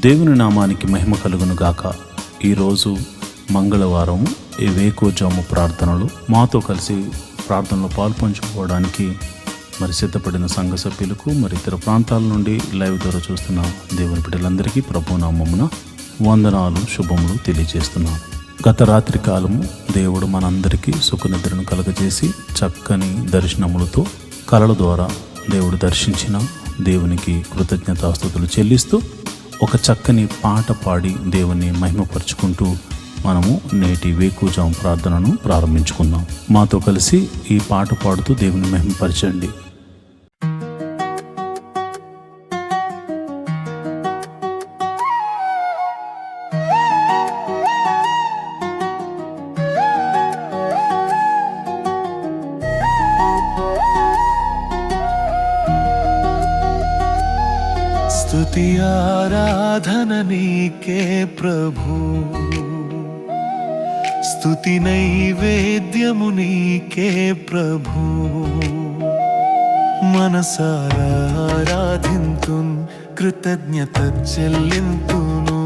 దేవుని నామానికి మహిమ కలుగును గాక. ఈరోజు మంగళవారం వేకువజాము ప్రార్థనలు మాతో కలిసి ప్రార్థనలో పాల్పంచుకోవడానికి మరి సిద్ధపడిన సంఘ సభ్యులకు మరి ఇతర ప్రాంతాల నుండి లైవ్ ద్వారా చూస్తున్న దేవుని బిడ్డలందరికీ ప్రభు నామమున వందనాలు శుభములు తెలియజేస్తున్నాం. గత రాత్రి కాలము దేవుడు మనందరికీ సుఖనిద్రను కలగజేసి చక్కని దర్శనములతో కలల ద్వారా దేవుడు దర్శించిన దేవునికి కృతజ్ఞతాస్తుతులు చెల్లిస్తూ ఒక చక్కని పాట పాడి దేవుని మహిమపరుచుకుంటూ మనము నేటి వేకువజాము ప్రార్థనను ప్రారంభించుకుందాం. మాతో కలిసి ఈ పాట పాడుతూ దేవుని మహిమపరచండి. స్తుతి ఆరాధన నీకే ప్రభు, స్తుతి నైవేద్యము నీకే ప్రభు. మనసారా ఆరాధింతున్, కృతజ్ఞత చెల్లింతును.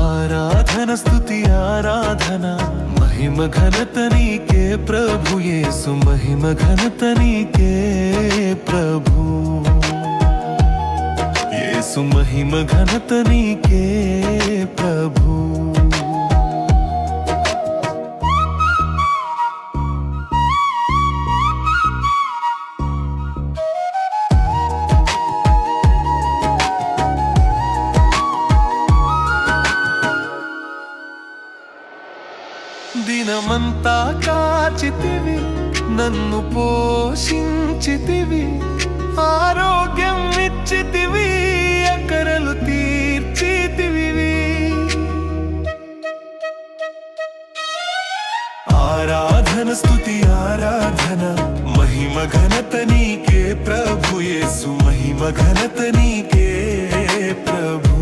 ఆరాధన స్తుతి ఆరాధన, మహిమ ఘనత నీకే ప్రభు యేసు, మహిమ ఘనత నీకే ప్రభు యేసు, మహిమ ఘనత నీకే ప్రభు. దినమంతా కాచితివి, నన్ను పోషించితివి, ఆరోగ్యం ఇచ్చితివి, అక్కరలు తీర్చితివి. ఆరాధన స్తుతి ఆరాధన, మహిమ ఘనత నీకే ప్రభు యేసు, మహిమ ఘనత నీకే ప్రభు.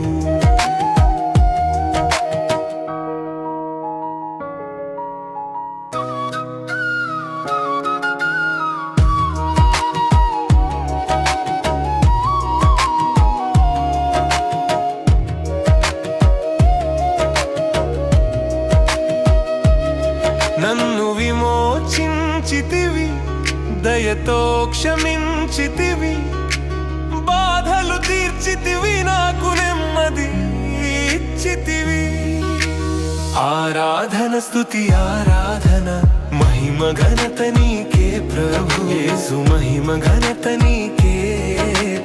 నన్ను విమోచించితివి, దయతో క్షమించితివి, బాధలు తీర్చితివి, నాకు నెమ్మది ఇచ్చితివి. ఆరాధన స్తుతి ఆరాధన, మహిమ ఘనత నీకే ప్రభు యేసు, మహిమ ఘనత నీకే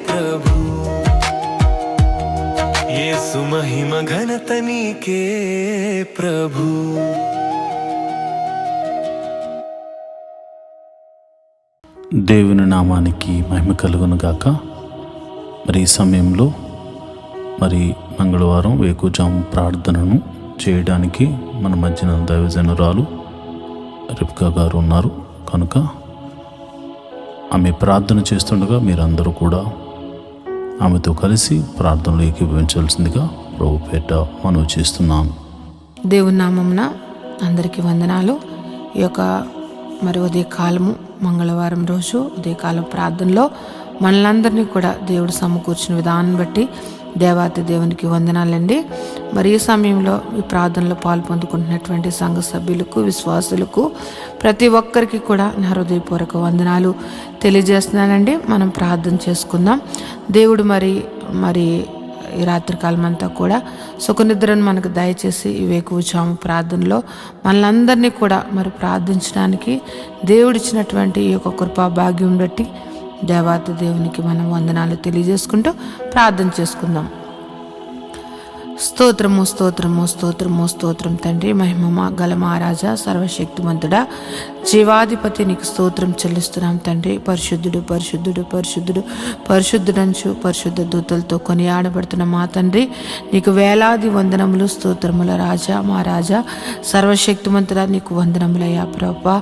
ప్రభు యేసు, మహిమ ఘనత నీకే ప్రభు. దేవుని నామానికి మహిమ కలుగును గాక. మరి ఈ సమయంలో మరి మంగళవారం వేకువజాము ప్రార్థనను చేయడానికి మన మధ్యన దైవజనురాలు రిబ్కా గారు ఉన్నారు కనుక ఆమె ప్రార్థన చేస్తుండగా మీరందరూ కూడా ఆమెతో కలిసి ప్రార్థనలు ఏకీభవించవలసిందిగా ప్రభు పేట మనవి చేస్తున్నాను. దేవుని నామమున అందరికీ వందనాలు. ఈ యొక్క మరి ఉదయకాలము మంగళవారం రోజు ఉదయకాలం ప్రార్థనలో మనలందరినీ కూడా దేవుడు సమకూర్చిన విధానం బట్టి దేవాతి దేవునికి వందనాలండి. మరి ఈ సమయంలో ఈ ప్రార్థనలో పాల్పొందుకుంటున్నటువంటి సంఘ సభ్యులకు, విశ్వాసులకు, ప్రతి ఒక్కరికి కూడా నా హృదయపూర్వక వందనాలు తెలియజేస్తున్నానండి. మనం ప్రార్థన చేసుకుందాం. దేవుడు మరి ఈ రాత్రికాలం అంతా కూడా సుఖనిద్రను మనకు దయచేసి ఈ వేకువజాము ప్రార్థనలో మనలందరినీ కూడా మరి ప్రార్థించడానికి దేవుడిచ్చినటువంటి ఈ యొక్క కృపా భాగ్యం బట్టి దేవాతి దేవునికి మనం వందనాలు తెలియజేసుకుంటూ ప్రార్థన చేసుకుందాం. స్తోత్రము స్తోత్రము స్తోత్రము స్తోత్రం తండ్రి, మహిమ గల మహారాజా, సర్వశక్తిమంతుడా, జీవాధిపతి నీకు స్తోత్రం చెల్లిస్తున్నాం తండ్రి. పరిశుద్ధుడు పరిశుద్ధుడు పరిశుద్ధుడు పరిశుద్ధుడంచు పరిశుద్ధ దూతలతో కొనియాడబడుతున్న మా తండ్రి నీకు వేలాది వందనములు, స్తోత్రముల రాజా, మా రాజా, సర్వశక్తిమంతుడా నీకు వందనములయ్యా ప్రభా.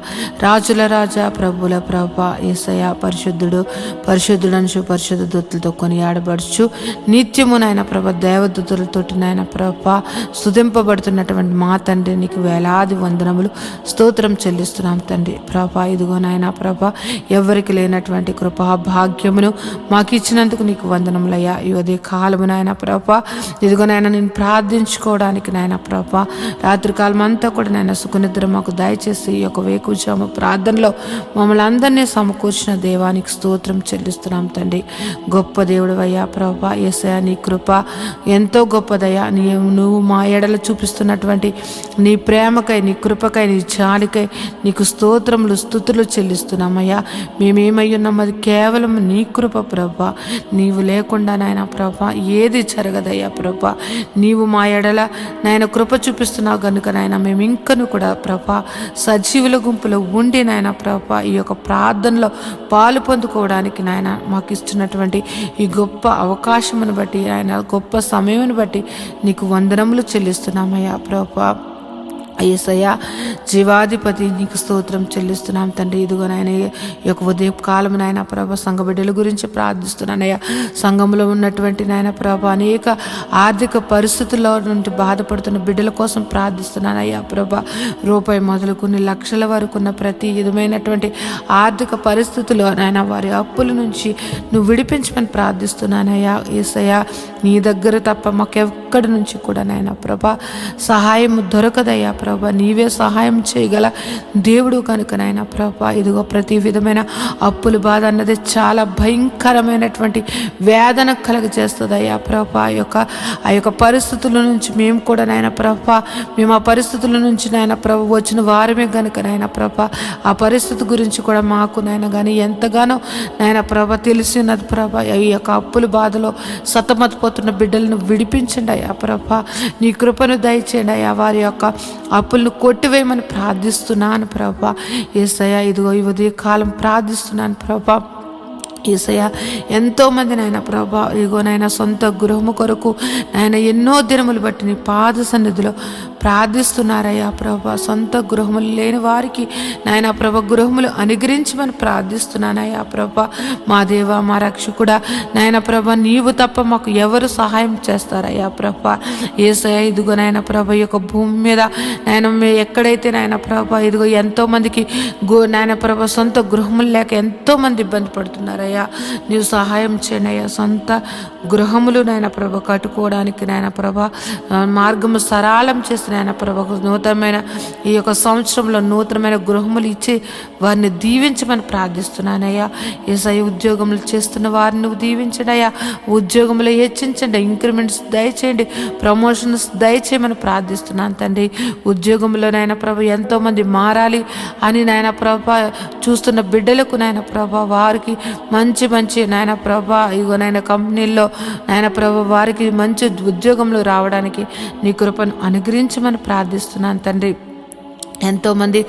రాజుల రాజా, ప్రభుల ప్రభా, యేసయ్యా పరిశుద్ధుడు పరిశుద్ధుడంచు పరిశుద్ధ దూతలతో కొనియాడబడుచు నిత్యము నాయన ప్రభ దేవదూతలతోటి నాయన ప్రభా స్తుతింపబడుతున్నటువంటి మా తండ్రి నీకు వేలాది వందనములు, స్తోత్రం చెల్లిస్తున్నాం తండ్రి. తండ్రి. ప్రభా ఇదిగో నాయన ప్రభా ఎవరికి లేనటువంటి కృపా భాగ్యమును మాకు ఇచ్చినందుకు నీకు వందనములయ్యా. ఈ ఉదయ కాలము నాయన ప్రభా ఇదిగో నాయన నేను ప్రార్థించుకోవడానికి నాయన ప్రభా రాత్రికాలం అంతా కూడా నాయన సుఖనిద్ర మాకు దయచేసి ఈ యొక్క వేకుజాము ప్రార్థనలో మమ్మల్ని అందరినీ సమకూర్చిన దేవానికి స్తోత్రం చెల్లిస్తున్నాం తండ్రి. గొప్ప దేవుడు అయ్యా ప్రభా. యేసయ్యా నీ కృప ఎంతో గొప్పదయ్యా. నువ్వు మా ఎడల చూపిస్తున్నటువంటి నీ ప్రేమకై, నీ కృపకై, నీ జాలికై నీకు స్తోత్రములు స్తుతులు చెల్లిస్తున్నామయ్యా. మేమేమై ఉన్నాం అది కేవలం నీ కృప ప్రభా. నీవు లేకుండా నాయన ప్రభా ఏది జరగదయ్యా ప్రభా. నీవు మా ఎడల నాయన కృప చూపిస్తున్నావు కనుక నాయన మేము ఇంకను కూడా ప్రభా సజీవుల గుంపులో ఉండి నాయన ప్రభా ఈ యొక్క ప్రార్థనలో పాలు పొందుకోవడానికి నాయన మాకు ఇస్తున్నటువంటి ఈ గొప్ప అవకాశమును బట్టి ఆయన గొప్ప సమయమును బట్టి నీకు వందనములు చెల్లిస్తున్నామయ్యా ప్రభా. యేసయ్యా జీవాధిపతి నీకు స్తోత్రం చెల్లిస్తున్నాం తండ్రి. ఇదిగో నాయన ఈ యొక్క ఉదయ కాలం నాయన ప్రభ సంఘ బిడ్డల గురించి ప్రార్థిస్తున్నానయ్యా. సంఘంలో ఉన్నటువంటి నాయన ప్రభ అనేక ఆర్థిక పరిస్థితుల్లో నుండి బాధపడుతున్న బిడ్డల కోసం ప్రార్థిస్తున్నానయ్యా ప్రభ. రూపాయి మొదలుకొని లక్షల వరకు ఉన్న ప్రతి విధమైనటువంటి ఆర్థిక పరిస్థితుల్లో నాయన వారి అప్పుల నుంచి నువ్వు విడిపించమని ప్రార్థిస్తున్నానయ్యా. యేసయ్యా నీ దగ్గర తప్ప మాకెక్కడి నుంచి కూడా నాయన ప్రభ సహాయం దొరకదయ్యా ప్రభా. నీవే సహాయం చేయగల దేవుడు కనుక నాయన ప్రభా ఇదిగో ప్రతి విధమైన అప్పుల బాధ అన్నది చాలా భయంకరమైనటువంటి వేదన కలుగజేస్తుంది అయ్యా ప్రభా. ఆ యొక్క పరిస్థితుల నుంచి మేము కూడా నాయన ప్రభా మేము ఆ పరిస్థితుల నుంచి నాయన ప్రభ వచ్చిన వారమే కనుక నాయన ప్రభా ఆ పరిస్థితి గురించి కూడా మాకు నాయన కానీ ఎంతగానో నాయన ప్రభ తెలిసినది ప్రభా. ఈ యొక్క అప్పుల బాధలో సతమతపోతున్న బిడ్డలను విడిపించండి అయ్యా ప్రభా. నీ కృపను దయచేయండి అయ్యా. వారి యొక్క అప్పులను కొట్టివేయమని ప్రార్థిస్తున్నాను ప్రభా. యేసయ్యా ఇదిగో ఈ ఉదయ కాలం ప్రార్థిస్తున్నాను ప్రభా. యేసయ్యా ఎంతోమంది నాయన ప్రభా ఇదిగో నాయన సొంత గృహము కొరకు నాయన ఎన్నో దినములు బట్టి నీ పాద సన్నిధిలో ప్రార్థిస్తున్నారయ్యా ప్రభా. సొంత గృహములు లేని వారికి నాయన ప్రభ గృహములు అనుగ్రహించమని ప్రార్థిస్తున్నానయ్యా ప్రభా. మా దేవ మా రక్షకుడా నాయన ప్రభ నీవు తప్ప మాకు ఎవరు సహాయం చేస్తారయ్యా ప్రభా. యేసయ్యా ఇదిగో నాయన ప్రభ ఈ యొక్క భూమి మీద నాయన ఎక్కడైతే నాయన ప్రభ ఇదిగో ఎంతోమందికి నాయన ప్రభ సొంత గృహములు లేక ఎంతోమంది ఇబ్బంది పడుతున్నారయ్యా. నీవు సహాయం చేయండి అయ్యా. సొంత గృహములు నాయన ప్రభ కట్టుకోవడానికి నాయన ప్రభ మార్గము సరళం చేసిన నాయన ప్రభ నూతనమైన ఈ యొక్క సంవత్సరంలో నూతనమైన గృహములు ఇచ్చి వారిని దీవించమని ప్రార్థిస్తున్నానయ్యా. యేసయ్య ఉద్యోగములు చేస్తున్న వారిని నువ్వు దీవించండి అయ్యా. ఉద్యోగములు హెచ్చించండి, ఇంక్రిమెంట్స్ దయచేయండి, ప్రమోషన్స్ దయచేయమని ప్రార్థిస్తున్నాను తండ్రి. ఉద్యోగంలో నాయన ప్రభ ఎంతోమంది మారాలి అని నాయన ప్రభ చూస్తున్న బిడ్డలకు నాయన ప్రభ వారికి మంచి నాయన ప్రభ ఇగో నాయన కంపెనీల్లో నాయన ప్రభ వారికి మంచి ఉద్యోగంలో రావడానికి నీ కృపను అనుగ్రహించమని ప్రార్థిస్తున్నాను తండ్రి. ఎంతోమంది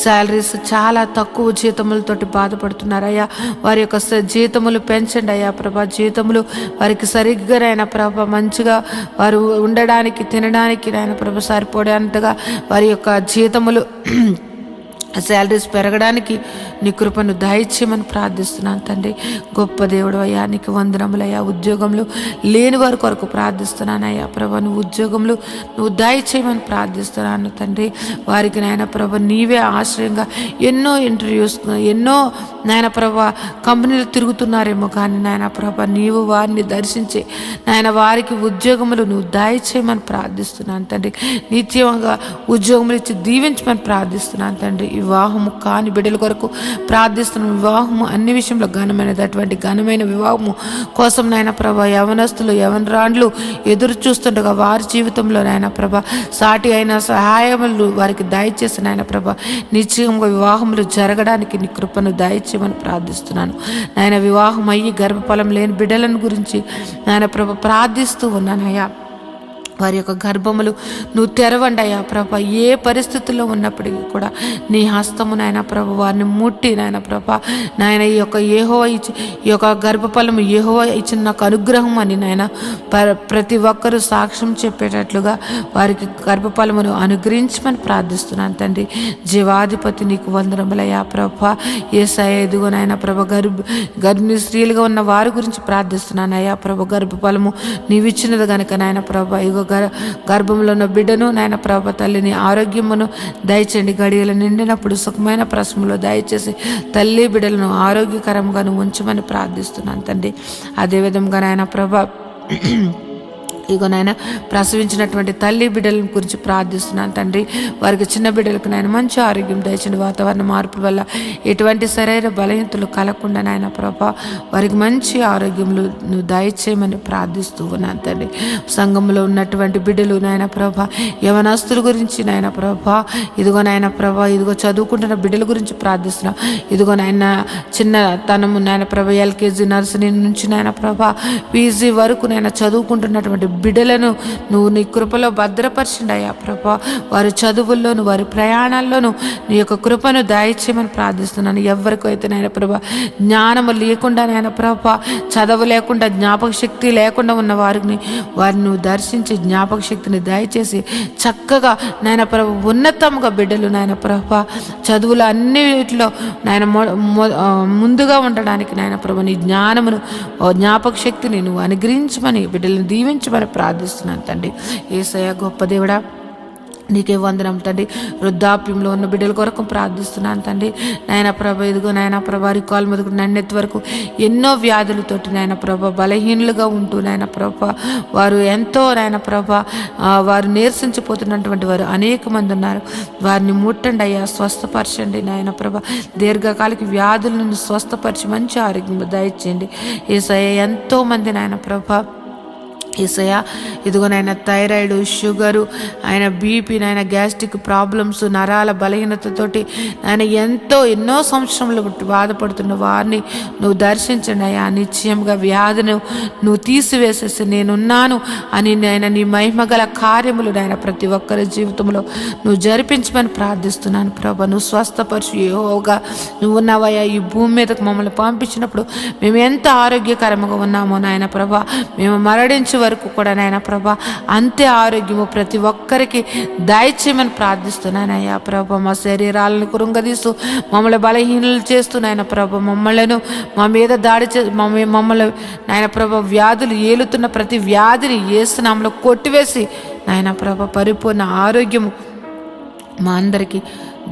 శాలరీస్ చాలా తక్కువ జీతములతోటి బాధపడుతున్నారయ్యా. వారి యొక్క జీతములు పెంచండి అయ్యా ప్రభా. జీతములు వారికి సరిగ్గా నాయన ప్రభ మంచిగా వారు ఉండడానికి తినడానికి నాయన ప్రభ సరిపోయేంతగా వారి యొక్క జీతములు శాలరీస్ పెరగడానికి నీ కృపను దయచేయమని ప్రార్థిస్తున్నాను తండ్రి. గొప్ప దేవుడు అయ్యా నీకు వందనములయ్యా. ఉద్యోగంలో లేని వారి కొరకు ప్రార్థిస్తున్నానయ్యా ప్రభ. నువ్వు ఉద్యోగంలో నువ్వు దయచేయమని ప్రార్థిస్తున్నాను తండ్రి. వారికి నాయన ప్రభ నీవే ఆశ్రయంగా ఎన్నో ఇంటర్వ్యూస్ ఎన్నో నాయన ప్రభ కంపెనీలు తిరుగుతున్నారేమో కానీ నాయన ప్రభ నీవు వారిని దర్శించి నాయన వారికి ఉద్యోగములు నువ్వు దయచేయమని ప్రార్థిస్తున్నాను తండ్రి. నిత్యంగా ఉద్యోగములు ఇచ్చి దీవించమని ప్రార్థిస్తున్నాను తండ్రి. వివాహము కాని బిడ్డల కొరకు ప్రార్థిస్తున్నాం. వివాహము అన్ని విషయంలో ఘనమైనది. అటువంటి ఘనమైన వివాహము కోసం నాయన ప్రభ యవనస్తులు యవనరాండ్లు ఎదురు చూస్తుండగా వారి జీవితంలో నాయన ప్రభ సాటి అయిన సహాయములు వారికి దయచేసి నాయన ప్రభ నిశ్చయంగా వివాహములు జరగడానికి నీ కృపను దయచేయమని ప్రార్థిస్తున్నాను నాయన. వివాహం అయ్యి గర్భఫలం లేని బిడ్డలను గురించి నాయన ప్రభ ప్రార్థిస్తూ ఉన్నానయ్యా. వారి యొక్క గర్భములు నువ్వు తెరవండి అయ్యా ప్రభ. ఏ పరిస్థితుల్లో ఉన్నప్పటికీ కూడా నీ హస్తము నాయన ప్రభ వారిని ముట్టి నాయన ప్రభ నాయన ఈ యొక్క గర్భఫలము యెహోవా ఇచ్చిన నాకు అనుగ్రహం అని నాయన ప్రతి ఒక్కరూ సాక్ష్యం చెప్పేటట్లుగా వారికి గర్భఫలమును అనుగ్రహించమని ప్రార్థిస్తున్నాను తండ్రి. జీవాధిపతి నీకు వందనములయ్యా ప్రభ. యేసయ్య ఎదుగో నాయన ప్రభ గర్భిణీ స్త్రీలుగా ఉన్న వారి గురించి ప్రార్థిస్తున్నాను అయ్యా ప్రభ. గర్భఫలము నీవిచ్చినది కనుక నాయన ప్రభ ఇగో గర్భంలో ఉన్న బిడ్డను నాయన ప్రభ తల్లిని ఆరోగ్యమును దయచేయండి. గడియలు నిండినప్పుడు సుఖమైన ప్రశ్నలో దయచేసి తల్లి బిడ్డలను ఆరోగ్యకరంగా ఉంచమని ప్రార్థిస్తున్నాను తండ్రి. అదేవిధంగా నాయన ప్రభ ఇగో నాయన ప్రసవించినటువంటి తల్లి బిడ్డల గురించి ప్రార్థిస్తున్నాను తండ్రి. వారికి చిన్న బిడ్డలకు నాయన మంచి ఆరోగ్యం దయచండి. వాతావరణ మార్పుల వల్ల ఎటువంటి శరీర బలహీనతలు కలగకుండా నాయన ప్రభా వారికి మంచి ఆరోగ్యములు నువ్వు దయచేయమని ప్రార్థిస్తూ ఉన్నాను తండ్రి. సంఘంలో ఉన్నటువంటి బిడ్డలు నాయన ప్రభా యవనస్తుల గురించి నాయన ప్రభా ఇదిగో నాయన ప్రభా ఇదిగో చదువుకుంటున్న బిడ్డల గురించి ప్రార్థిస్తున్నాం. ఇదిగో నాయన చిన్నతనము నాయన ప్రభా ఎల్కేజీ నర్సరీ నుంచి నాయన ప్రభా పీజీ వరకు నాయన చదువుకుంటున్నటువంటి బిడ్డలను నువ్వు నీ కృపలో భద్రపరిచిండి అయ్యా ప్రభా. వారి చదువుల్లోను వారి ప్రయాణాల్లోనూ నీ యొక్క కృపను దయచేయమని ప్రార్థిస్తున్నాను. ఎవరికైతే నాయన ప్రభా జ్ఞానము లేకుండా నాయన ప్రభా చదువు లేకుండా జ్ఞాపక శక్తి లేకుండా ఉన్న వారిని నువ్వు దర్శించి జ్ఞాపక శక్తిని దయచేసి చక్కగా నాయన ప్రభా ఉన్నతంగా బిడ్డలు నాయన ప్రభా చదువులు అన్నిటిలో నాయన ముందుగా ఉండడానికి నాయన ప్రభా నీ జ్ఞానమును జ్ఞాపక శక్తిని నువ్వు అనుగ్రహించమని బిడ్డలను దీవించమని ప్రార్థిస్తున్నాను తండ్రి. యేసయ్య గొప్ప దేవుడా నీకే వందనం తండ్రి. వృద్ధాప్యంలో ఉన్న బిడ్డల కొరకు ప్రార్థిస్తున్నాను తండ్రి. నాయన ప్రభ ఇదిగో నాయన ప్రభ రికాల్ మొదలు నన్నెత్తి వరకు ఎన్నో వ్యాధులతోటి నాయన ప్రభ బలహీనులుగా ఉంటూ నాయన ప్రభ వారు ఎంతో నాయన ప్రభ వారు నీరసించిపోతున్నటువంటి వారు అనేక మంది ఉన్నారు. వారిని ముట్టండి అయ్యా, స్వస్థపరచండి నాయన ప్రభ. దీర్ఘకాలిక వ్యాధులను స్వస్థపరిచి మంచి ఆరోగ్యం దయచేయండి. యేసయ్య ఎంతో మంది నాయన ప్రభ యేసయ్య ఇదిగో నాయన థైరాయిడ్, షుగరు, ఆయన బీపీ, నాయన గ్యాస్ట్రిక్ ప్రాబ్లమ్స్, నరాల బలహీనతతోటి ఆయన ఎన్నో సంవత్సరములు బాధపడుతున్న వారిని నువ్వు దర్శించండి అయ్యా. నిశ్చయంగా వ్యాధిని నువ్వు తీసివేసేసి నేనున్నాను అని నాయన నీ మహిమగల కార్యములు నాయన ప్రతి ఒక్కరి జీవితంలో నువ్వు జరిపించమని ప్రార్థిస్తున్నాను ప్రభా. నువ్వు స్వస్థపరిచి యెహోవాగా నువ్వు ఉన్నావయ్యా. ఈ భూమి మీదకు మమ్మల్ని పంపించినప్పుడు మేము ఎంత ఆరోగ్యకరంగా ఉన్నామో నాయన ప్రభా, మేము మరణించే వరకు కూడా నాయన ప్రభా అంతే ఆరోగ్యము ప్రతి ఒక్కరికి దయచేయమని ప్రార్థిస్తున్నానయ్యా ప్రభా. మా శరీరాలను కృంగదీస్తూ మమ్మల్ని బలహీనలు చేస్తూ నాయన ప్రభా మా మీద దాడి మమ్మల్ని నాయన ప్రభా వ్యాధులు ఏలుతున్న ప్రతి వ్యాధిని యేసు నామములో కొట్టివేసి నాయన ప్రభా పరిపూర్ణ ఆరోగ్యము మా అందరికీ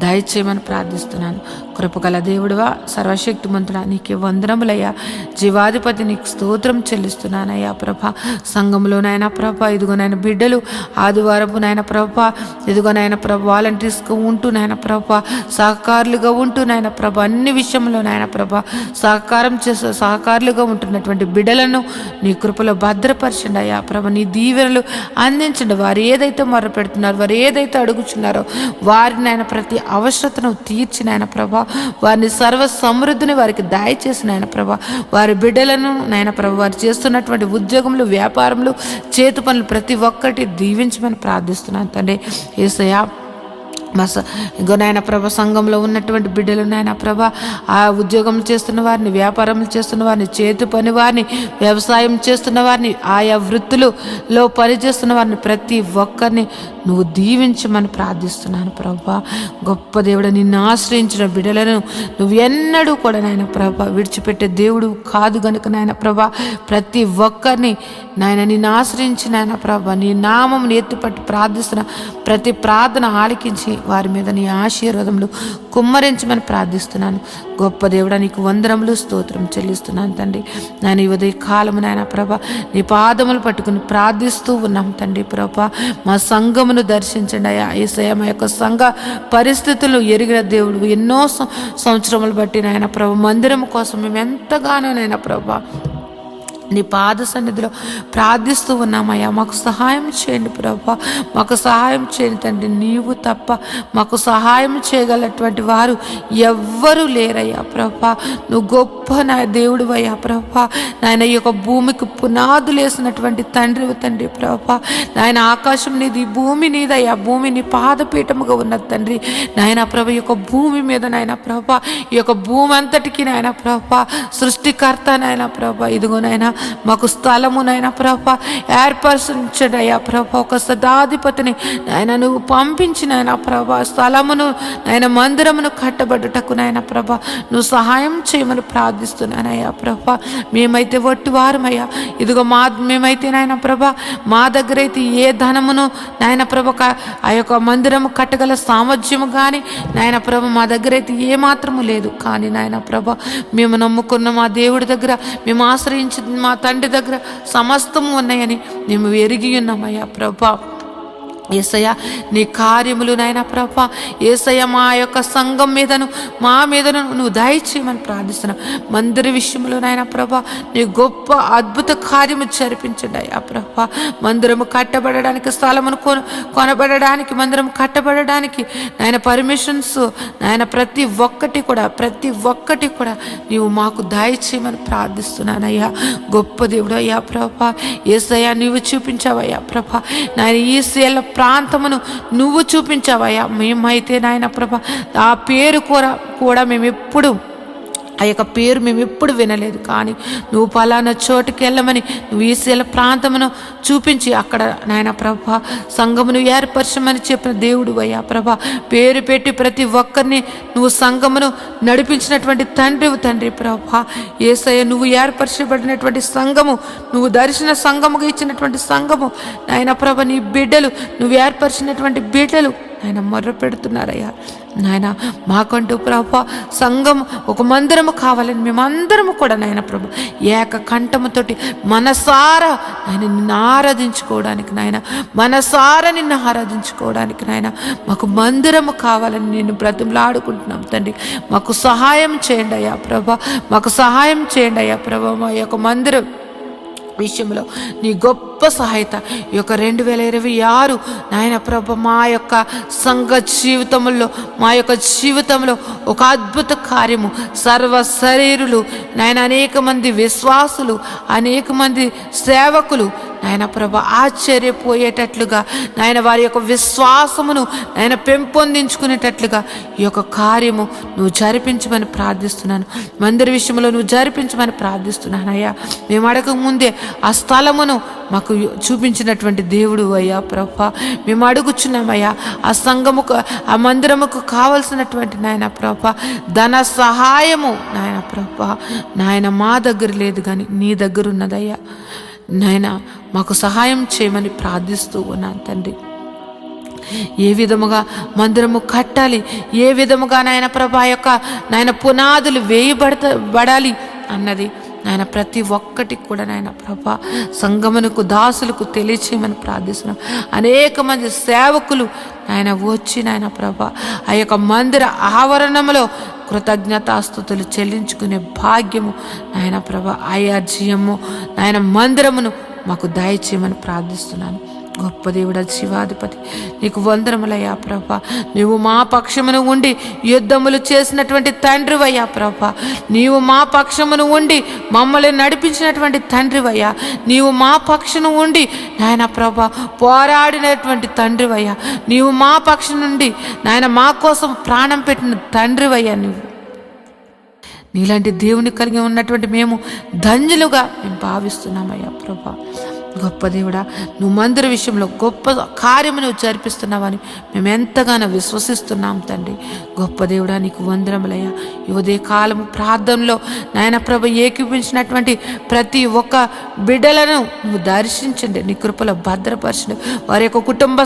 దయచేయమని ప్రార్థిస్తున్నాను. కృపగల దేవుడువా, సర్వశక్తిమంతుడా, నీకే వందనములయ్యా. జీవాధిపతి నీకు స్తోత్రం చెల్లిస్తున్నానయ్యా ప్రభా. సంఘంలో నాయన ప్రభా ఇదిగో నాయన బిడ్డలు ఆదివారపు నాయన ప్రభా ఇదిగో నాయన ప్రభా వాలంటీర్స్గా ఉంటూ నాయన ప్రభా సహకారులుగా ఉంటూ నాయన ప్రభా అన్ని విషయంలో నాయన ప్రభా సహకారులుగా ఉంటున్నటువంటి బిడ్డలను నీ కృపలో భద్రపరచండి అయ్యా ప్రభా. నీ దీవెనలు అందించండి. వారు ఏదైతే మొర్ర పెడుతున్నారో, వారు ఏదైతే అడుగుచున్నారో వారిని నాయన ప్రతి అవసరతను తీర్చిన ఆయన ప్రభా వారిని సర్వ సమృద్ధిని వారికి దయచేసిన ఆయన ప్రభా. వారి బిడ్డలను నాయన ప్రభా వారు చేస్తున్నటువంటి ఉద్యోగములు, వ్యాపారములు, చేతి పనులు ప్రతి ఒక్కటి దీవించమని ప్రార్థిస్తున్నాను తండ్రి. యేసయ్యా ఇంకో నాయన ప్రభ సంఘంలో ఉన్నటువంటి బిడ్డలు నాయన ప్రభ ఆ ఉద్యోగం చేస్తున్న వారిని, వ్యాపారం చేస్తున్న వారిని, చేతి పని వారిని, వ్యవసాయం చేస్తున్న వారిని, ఆయా వృత్తులలో పనిచేస్తున్న వారిని ప్రతి ఒక్కరిని నువ్వు దీవించమని ప్రార్థిస్తున్నాను ప్రభా. గొప్ప దేవుడు, నిన్ను ఆశ్రయించిన బిడ్డలను నువ్వు ఎన్నడూ కూడా నాయన ప్రభ విడిచిపెట్టే దేవుడు కాదు గనుక నాయన ప్రభ ప్రతి ఒక్కరిని నాయన నిన్ను ఆశ్రయించి నాయన ప్రభ నీ నామం ఎత్తిపట్టి ప్రార్థిస్తున్న ప్రతి ప్రార్థన ఆలకించి వారి మీద నీ ఆశీర్వాదములు కుమ్మరించమని ప్రార్థిస్తున్నాను. గొప్ప దేవుడా, నీకు వందనములు స్తోత్రం చెల్లిస్తున్నాను తండ్రి. నేను ఈ ఉదయ కాలము నాయన ప్రభ నీ పాదములు పట్టుకుని ప్రార్థిస్తూ ఉన్నాం తండ్రి ప్రభ. మా సంఘమును దర్శించండి అయ్యా. యేసయ్య మా యొక్క సంఘ పరిస్థితులు ఎరిగిన దేవుడు. ఎన్నో సంవత్సరములు బట్టి నాయన ప్రభ మందిరం కోసం మేము ఎంతగానో నాయన ప్రభ నీ పాద సన్నిధిలో ప్రార్థిస్తూ ఉన్నామయ్యా. మాకు సహాయం చేయండి ప్రభా, మాకు సహాయం చేయండి తండ్రి. నీవు తప్ప మాకు సహాయం చేయగలటువంటి వారు ఎవ్వరూ లేరయ్యా ప్రభా. నువ్వు గొప్ప నా దేవుడు అయ్యా ప్రభా. నాయన ఈ యొక్క భూమికి పునాదులు వేసినటువంటి తండ్రి ప్రభా. నాయన ఆకాశం నీది, భూమి నీదయ్యా. భూమి నీ పాదపీఠముగా ఉన్నది తండ్రి. నాయన ప్రభ ఈ యొక్క భూమి మీద నాయన ప్రభా ఈ యొక్క భూమి అంతటికి నాయన ప్రభా సృష్టికర్త నాయన ప్రభా. ఇదిగో నాయన మాకు స్థలమునైనా ప్రభా ఏర్పరచండి అయ్యా ప్రభా. ఒక శతాధిపతిని నాయన నువ్వు పంపించిన ప్రభా స్థలమును నాయన మందిరమును కట్టబడుటకు నాయన ప్రభా నువ్వు సహాయం చేయమని ప్రార్థిస్తున్నానయ్యా ప్రభా. మేమైతే వట్టివారమయ్యా, ఇదిగో మేమైతే నాయన ప్రభా మా దగ్గర అయితే ఏ ధనమును నాయన ప్రభ ఆ యొక్క మందిరము కట్టగల సామర్థ్యము కానీ నాయన ప్రభ మా దగ్గర అయితే ఏ మాత్రము లేదు. కానీ నాయన ప్రభ మేము నమ్ముకున్న మా దేవుడి దగ్గర, మేము ఆశ్రయించిన మా తండ్రి దగ్గర సమస్తము ఉన్నాయని మేము ఎరిగి ఉన్నామయ్యా ప్రభా. యేసయ్య నీ కార్యములు నాయన ప్రభా, యేసయ్య మా యొక్క సంఘం మీదను మా మీదను నువ్వు దయచేయమని ప్రార్థిస్తున్నావు. మందిర విషయంలో నాయన ప్రభా నీ గొప్ప అద్భుత కార్యము జరిపించండి అయ్యా ప్రభా. మందిరము కట్టబడడానికి, స్థలమును కొనబడడానికి, మందిరం కట్టబడడానికి నాయన పర్మిషన్స్ నాయన ప్రతి ఒక్కటి కూడా నీవు మాకు దయచేయమని ప్రార్థిస్తున్నానయ్యా. గొప్ప దేవుడు అయ్యా ప్రభా. యేసయ్య నీవు చూపించావయ్యా ప్రభా. నాయన ఈ శీల ప్రాంతమును నువ్వు చూపించావయ్యా. మేమైతే నాయన ప్రభా ఆ పేరు కూడా మేము ఎప్పుడు వినలేదు. కానీ నువ్వు పలానా చోటుకి వెళ్ళమని నువ్వు ఈ శీల ప్రాంతమును చూపించి అక్కడ నాయన ప్రభా సంఘమును ఏర్పరచమని చెప్పిన దేవుడు అయ్యా ప్రభా. పేరు పెట్టి ప్రతి ఒక్కరిని నువ్వు సంఘమును నడిపించినటువంటి తండ్రి ప్రభా. యేసయ్య నువ్వు ఏర్పరచబడినటువంటి సంఘము, నువ్వు దర్శన సంఘముగా ఇచ్చినటువంటి సంఘము నాయన ప్రభ, నీ బిడ్డలు, నువ్వు ఏర్పరిచినటువంటి బిడ్డలు నాయన మొర్ర పెడుతున్నారయ్యా. నాయన మాకంటూ ప్రభా సంఘం ఒక మందిరము కావాలని మేమందరము కూడా నాయన ప్రభు ఏక కంఠముతోటి మనసారా ఆయన నిన్ను ఆరాధించుకోవడానికి నిన్ను ఆరాధించుకోవడానికి నాయన మాకు మందిరము కావాలని నేను బ్రతిమలాడుకుంటున్నాం తండ్రి. మాకు సహాయం చేయండి అయ్యా ప్రభా, మాకు సహాయం చేయండి అయ్యా ప్రభా. మా యొక్క మందిరం విషయంలో నీ గొప్ప సహాయత ఈ యొక్క 2026 నాయన ప్రభ మా యొక్క సంఘ జీవితంలో ఒక అద్భుత కార్యము, సర్వ శరీరులు నాయన అనేక మంది విశ్వాసులు, అనేక మంది సేవకులు నాయన ప్రభ ఆశ్చర్యపోయేటట్లుగా నాయన వారి యొక్క విశ్వాసమును నాయన పెంపొందించుకునేటట్లుగా ఈ యొక్క కార్యము నువ్వు జరిపించమని ప్రార్థిస్తున్నాను. మందిర విషయంలో నువ్వు జరిపించమని ప్రార్థిస్తున్నాను అయ్యా. మేము అడగక ముందే ఆ స్థలమును మాకు చూపించినటువంటి దేవుడు అయ్యా ప్రభా. మేము అడుగుచున్నామయ్యా ఆ సంఘముకు, ఆ మందిరముకు కావలసినటువంటి నాయన ప్రభా ధన సహాయము నాయన ప్రభా నాయన మా దగ్గర లేదు కానీ నీ దగ్గర ఉన్నదయ్యా. నాయన మాకు సహాయం చేయమని ప్రార్థిస్తూ ఉన్నాను తండ్రి. ఏ విధముగా మందిరము కట్టాలి, ఏ విధముగా నాయన ప్రభా యొక్క నాయన పునాదులు వేయబడాలి అన్నది నాయన ప్రతి ఒక్కటి కూడా నాయన ప్రభా సంగమునకు దాసులకు తెలియచేయమని ప్రార్థిస్తున్నాం. అనేక మంది సేవకులు నాయన వచ్చి నాయన ప్రభా ఆ యొక్క మందిర ఆవరణంలో కృతజ్ఞతాస్తుతులు చెల్లించుకునే భాగ్యము నాయన ప్రభా ఐఆర్జీఎము నాయన మందిరమును మాకు దయచేయమని ప్రార్థిస్తున్నాను. గొప్ప దేవుడ శివాధిపతి నీకు వందనములయ్యా ప్రభా. నీవు మా పక్షమును ఉండి యుద్ధములు చేసినటువంటి తండ్రివయ్యా ప్రభా. నీవు మా పక్షమును ఉండి మమ్మల్ని నడిపించినటువంటి తండ్రివయ్యా. నీవు మా పక్షమును ఉండి నాయన ప్రభా పోరాడినటువంటి తండ్రివయ్యా. నీవు మా పక్షం నుండి నాయన మా కోసం ప్రాణం పెట్టిన తండ్రివయ్యా. నీలాంటి దేవుని కలిగి ఉన్నటువంటి మేము ధన్యులుగా మేము భావిస్తున్నామయ్యా ప్రభా. గొప్ప దేవుడా నువ్వు మందిర విషయంలో గొప్ప కార్యము నువ్వు జరిపిస్తున్నావని మేము ఎంతగానో విశ్వసిస్తున్నాం తండ్రి. గొప్ప దేవుడా నీకు వందనములయ్యా. ఈ ఉదయ కాలము ప్రార్థనలో నాయన ప్రభ ఏకీపించినటువంటి ప్రతి ఒక్క బిడ్డలను నువ్వు దర్శించండి, నీ కృపలో భద్రపరచండి. వారి యొక్క కుటుంబ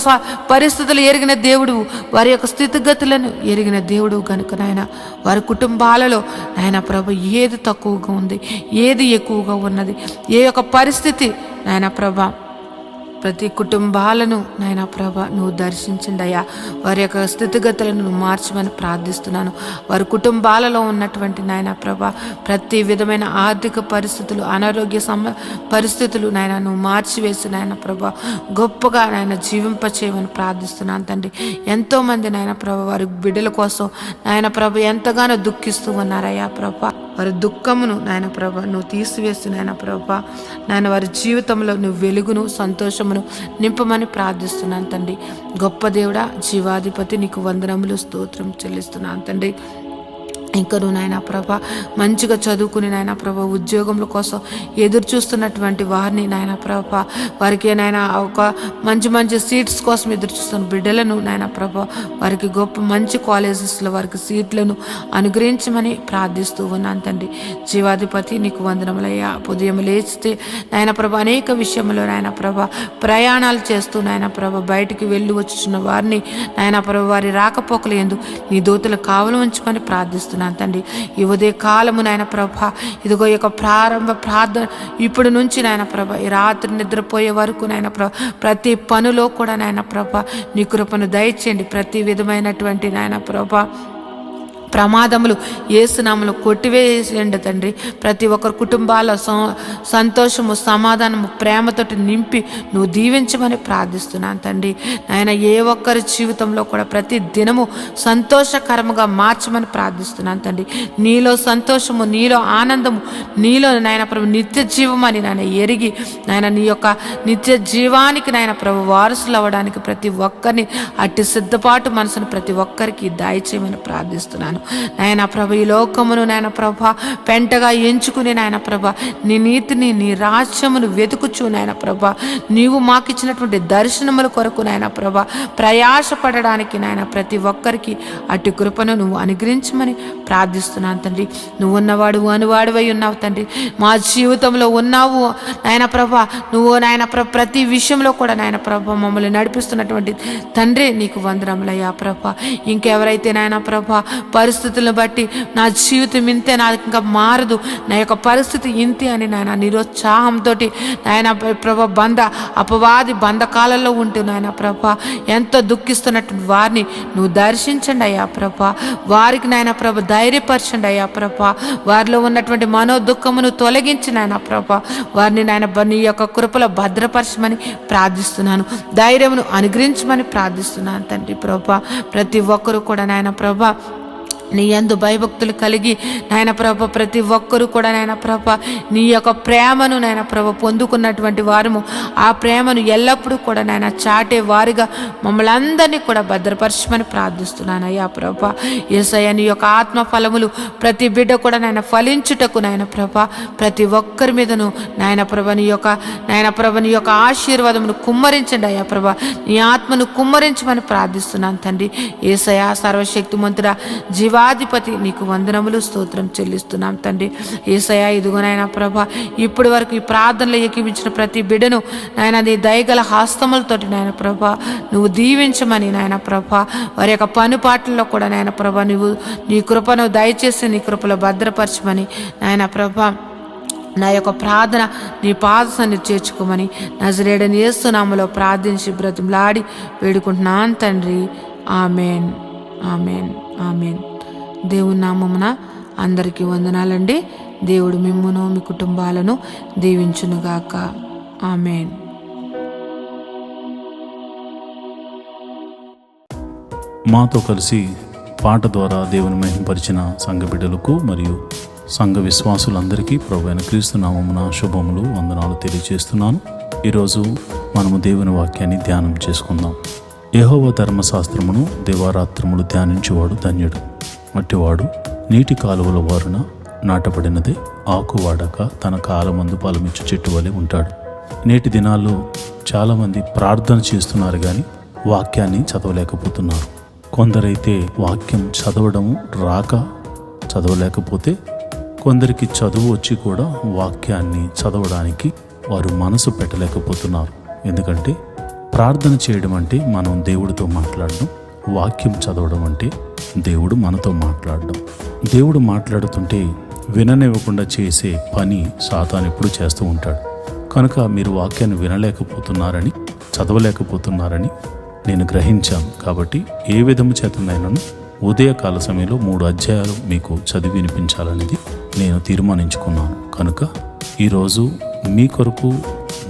పరిస్థితులు ఎరిగిన దేవుడు, వారి యొక్క స్థితిగతులను ఎరిగిన దేవుడు కనుక నాయన వారి కుటుంబాలలో నాయన ప్రభ ఏది తక్కువగా ఉంది, ఏది ఎక్కువగా ఉన్నది, ఏ యొక్క పరిస్థితి నాయన ప్రభా ప్రతి కుటుంబాలను నాయన ప్రభా నువ్వు దర్శించండి అయ్యా. వారి యొక్క స్థితిగతులను నువ్వు మార్చమని ప్రార్థిస్తున్నాను. వారి కుటుంబాలలో ఉన్నటువంటి నాయన ప్రభా ప్రతి విధమైన ఆర్థిక పరిస్థితులు, అనారోగ్య పరిస్థితులు నాయన నువ్వు మార్చివేసి నాయన ప్రభా గొప్పగా నాయన జీవింపచేయమని ప్రార్థిస్తున్నాను తండ్రి. ఎంతోమంది నాయన ప్రభా వారి బిడ్డల కోసం నాయన ప్రభా ఎంతగానో దుఃఖిస్తూ ఉన్నారయ్యా ప్రభా. వారి దుఃఖమును నాయన ప్రభా నువ్వు తీసివేస్తు నాయన ప్రభా నాయన వారి జీవితంలో నువ్వు వెలుగును, సంతోషమును నింపమని ప్రార్థిస్తున్నాను తండ్రి. గొప్ప దేవుడా జీవాధిపతి నీకు వందనములు స్తోత్రం చెల్లిస్తున్నాను తండ్రి. ఇంకను నాయన ప్రభ మంచిగా చదువుకుని నాయన ప్రభ ఉద్యోగముల కోసం ఎదురు చూస్తున్నటువంటి వారిని నాయన ప్రభ వారికి నాయన ఒక మంచి మంచి సీట్స్ కోసం ఎదురు చూస్తున్న బిడ్డలను నాయన ప్రభ వారికి గొప్ప మంచి కాలేజెస్లో వారికి సీట్లను అనుగ్రహించమని ప్రార్థిస్తూ ఉన్నాను తండ్రి. జీవాధిపతి నీకు వందనములయ్యా. ఉదయం లేచితే నాయన ప్రభ అనేక విషయంలో నాయన ప్రభ ప్రయాణాలు చేస్తూ నాయన ప్రభ బయటికి వెళ్ళి వచ్చుచున్న వారిని నాయన ప్రభ వారి రాకపోకలు యందు నీ దూతలు కావలు ఉంచమని ప్రార్థిస్తున్నాను తండ్రి. ఈ ఉదయ కాలము నాయన ప్రభ ఇదిగో ఈ యొక్క ప్రారంభ ప్రార్థన ఇప్పుడు నుంచి నాయన ప్రభ ఈ రాత్రి నిద్రపోయే వరకు నాయన ప్రభ ప్రతి పనిలో కూడా నాయన ప్రభ నీ కృపను దయచేయండి. ప్రతి విధమైనటువంటి నాయన ప్రభ ప్రమాదములు యేసునామములో కొట్టివేయండి తండ్రి. ప్రతి ఒక్కరి కుటుంబాల సంతోషము, సమాధానము, ప్రేమతోటి నింపి నువ్వు దీవించమని ప్రార్థిస్తున్నాను తండ్రి. నాయన ఏ ఒక్కరి జీవితంలో కూడా ప్రతి దినము సంతోషకరముగా మార్చమని ప్రార్థిస్తున్నాను తండ్రి. నీలో సంతోషము, నీలో ఆనందము, నీలో నాయన ప్రభు నిత్య జీవమని నాయన ఎరిగి నాయన నీ యొక్క నిత్య జీవానికి నాయన ప్రభు వారసులు అవ్వడానికి ప్రతి ఒక్కరిని అట్టి సిద్ధపాటు మనసును ప్రతి ఒక్కరికి దయచేయమని ప్రార్థిస్తున్నాను. నాయన ప్రభ ఈ లోకమును నాయన ప్రభ పెంటగా ఎంచుకుని నాయన ప్రభ నీ నీతిని, నీ రాజ్యమును వెతుకుచు నాయన ప్రభ నీవు మాకిచ్చినటువంటి దర్శనముల కొరకు నాయన ప్రభ ప్రయాసపడడానికి నాయన ప్రతి ఒక్కరికి అటు కృపను నువ్వు అనుగ్రహించమని ప్రార్థిస్తున్నాను తండ్రి. నువ్వు ఉన్నవాడు అనువాడువై ఉన్నావు తండ్రి. మా జీవితంలో ఉన్నావు నాయన ప్రభ. నువ్వు నాయన ప్రభ ప్రతి విషయంలో కూడా నాయన ప్రభ మమ్మల్ని నడిపిస్తున్నటువంటి తండ్రి నీకు వందనములయ్యా ప్రభ. ఇంకెవరైతే నాయన ప్రభ పరిస్థితులను బట్టి నా జీవితం ఇంతే, నాకు ఇంకా మారదు, నా యొక్క పరిస్థితి ఇంతే అని నాయన నిరుత్సాహంతో నాయన ప్రభ అపవాది బంధకాలలో ఉంటూ నాయన ప్రభ ఎంతో దుఃఖిస్తున్నటువంటి వారిని నువ్వు దర్శించండి అయ్యా ప్రభ. వారికి నాయన ప్రభ ధైర్యపరచండి అయ్యా ప్రభ. వారిలో ఉన్నటువంటి మనోదుఖమును తొలగించి నాయన ప్రభ వారిని నాయన నీ యొక్క కృపలో భద్రపరచమని ప్రార్థిస్తున్నాను. ధైర్యమును అనుగ్రహించమని ప్రార్థిస్తున్నాను తండ్రి ప్రభ. ప్రతి ఒక్కరూ కూడా నాయన ప్రభ నీ యందు భయభక్తులు కలిగి నాయన ప్రభ ప్రతి ఒక్కరూ కూడా నాయన ప్రభ నీ యొక్క ప్రేమను నాయన ప్రభ పొందుకున్నటువంటి వారము ఆ ప్రేమను ఎల్లప్పుడూ కూడా నాయన చాటే వారిగా మమ్మల్ని అందరినీ కూడా భద్రపరచమని ప్రార్థిస్తున్నాను అయ్యా ప్రభ. యేసయ్య నీ యొక్క ఆత్మ ఫలములు ప్రతి బిడ్డ కూడా నాయన ఫలించుటకు నాయన ప్రభ ప్రతి ఒక్కరి మీదను నాయన ప్రభ నీ యొక్క ఆశీర్వాదమును కుమ్మరించండి అయ్యా ప్రభ. నీ ఆత్మను కుమ్మరించమని ప్రార్థిస్తున్నాను తండ్రి. యేసయ్య సర్వశక్తిమంతుడా, జీవాధిపతి నీకు వందనములు, స్తోత్రం చెల్లిస్తున్నాం తండ్రి. యేసయ్య ఇదిగోనైనా ప్రభ ఇప్పటి వరకు ఈ ప్రార్థనలు ఏకీపించిన ప్రతి బిడ్డను నాయన నీ దయగల హస్తములతోటి నాయన ప్రభ నువ్వు దీవించమని నాయన ప్రభ వారి యొక్క పనుపాట్లలో కూడా నాయన ప్రభ నువ్వు నీ కృపను దయచేసి నీ కృపలో భద్రపరచమని నాయన ప్రభ నా యొక్క ప్రార్థన నీ పాదసాన్ని చేర్చుకోమని నజరేయుడైన యేసు నామములో ప్రార్థించి బ్రతిమలాడి వేడుకుంటున్నాను తండ్రి. Amen, amen, amen. దేవుని నామమున అందరికీ వందనాలండి. దేవుడు మిమ్మును మీ కుటుంబాలను దీవించునుగాక. ఆమెన్. మాతో కలిసి పాట ద్వారా దేవుని మహిమపరిచిన సంఘ బిడ్డలకు మరియు సంఘ విశ్వాసులందరికీ ప్రభువైన క్రీస్తు నామమున శుభములు, వందనాలు తెలియజేస్తున్నాను. ఈరోజు మనము దేవుని వాక్యాన్ని ధ్యానం చేసుకుందాం. యెహోవా ధర్మశాస్త్రమును దివారాత్రములు ధ్యానించేవాడు ధన్యుడు. అట్టివాడు నీటి కాలువల వారున నాటబడినదే, ఆకు వాడక తన కాలమందు ఫలమిచ్చు చెట్టు వలె ఉంటాడు. నేటి దినాల్లో చాలామంది ప్రార్థన చేస్తున్నారు కానీ వాక్యాన్ని చదవలేకపోతున్నారు. కొందరైతే వాక్యం చదవడము రాక చదవలేకపోతే, కొందరికి చదువు వచ్చి కూడా వాక్యాన్ని చదవడానికి వారు మనసు పెట్టలేకపోతున్నారు. ఎందుకంటే ప్రార్థన చేయడం అంటే మనం దేవుడితో మాట్లాడడం, వాక్యం చదవడం అంటే దేవుడు మనతో మాట్లాడడం. దేవుడు మాట్లాడుతుంటే విననివ్వకుండా చేసే పని సాతాను ఎప్పుడు చేస్తూ ఉంటాడు. కనుక మీరు వాక్యాన్ని వినలేకపోతున్నారని, చదవలేకపోతున్నారని నేను గ్రహించాను. కాబట్టి ఏ విధము చేతనైనాను ఉదయకాల సమయంలో 3 అధ్యాయాలు మీకు చదివి వినిపించాలనేది నేను తీర్మానించుకున్నాను. కనుక ఈరోజు మీ కొరకు,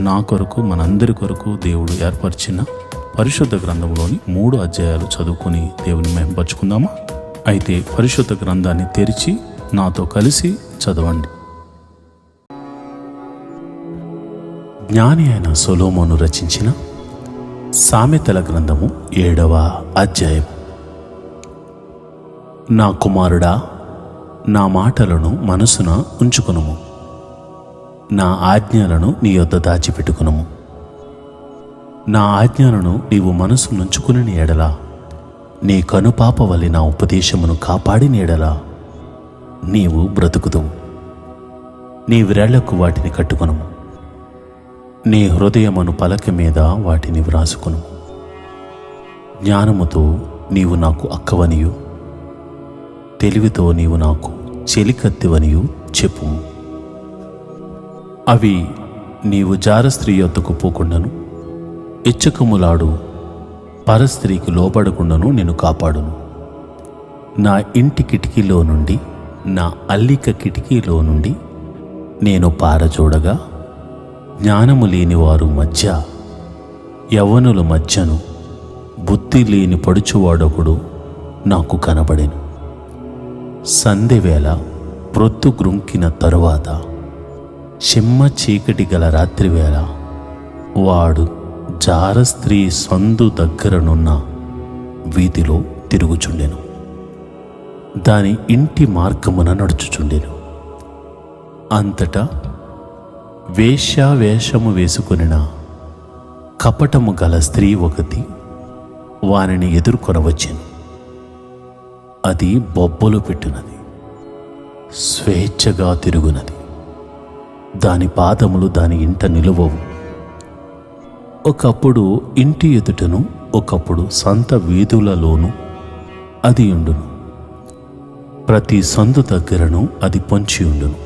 నా కొరకు, మనందరి కొరకు దేవుడు ఏర్పరిచిన పరిశుద్ధ గ్రంథంలోని 3 అధ్యాయాలు చదువుకొని దేవుని మహిమపరుచుకుందామా? అయితే పరిశుద్ధ గ్రంథాన్ని తెరిచి నాతో కలిసి చదవండి. జ్ఞాని అయిన సొలొమోను రచించిన సామెతల గ్రంథము 7వ అధ్యాయం. నా కుమారుడా, నా మాటలను మనసున ఉంచుకునుము. నా ఆజ్ఞలను నీ యొద్ద దాచిపెట్టుకునుము. నా ఆజ్ఞలను నీవు మనసు నుంచుకుని ఎడలా, నీ కనుపాప వలె నా ఉపదేశమును కాపాడిన ఎడలా నీవు బ్రతుకుదువు. నీ వ్రేళ్లకు వాటిని కట్టుకొనుము. నీ హృదయమును పలక మీద వాటిని వ్రాసుకొనుము. జ్ఞానముతో నీవు నాకు అక్కవనియు, తెలివితో నీవు నాకు చెలికత్తివనియు చెప్పుము. అవి నీవు జారస్త్రీ యొద్దకు పోకుండాను, ఇచ్చకములాడు పరస్త్రీకి లోబడకుండాను నేను కాపాడును. నా ఇంటి కిటికీలో నుండి, నా అల్లిక కిటికీలో నుండి నేను పారజోడగా, జ్ఞానము లేని వారు మధ్య, యవ్వనుల మధ్యను బుద్ధి లేని పడుచువాడొకడు నాకు కనబడెను. సంధ్యవేళ ప్రొద్దు గ్రుంకిన తరువాత, చిమ్మ చీకటి గల రాత్రివేళ వాడు జారస్త్రీ సందు దగ్గరనున్న వీధిలో తిరుగుచుండెను. దాని ఇంటి మార్గమున నడుచుచుండెను. అంతటా వేశ్యావేషము వేసుకొనిన కపటము గల స్త్రీ ఒకటి వానిని ఎదుర్కొనవచ్చెను. అది బొబ్బలు పెట్టినది, స్వేచ్ఛగా తిరుగునది. దాని పాదములు దాని ఇంట నిలువవు. ఒకప్పుడు ఇంటి ఎదుటను, ఒకప్పుడు సంత వీధులలోనూ అది ఉండును. ప్రతి సందు దగ్గరను అది పొంచి ఉండును.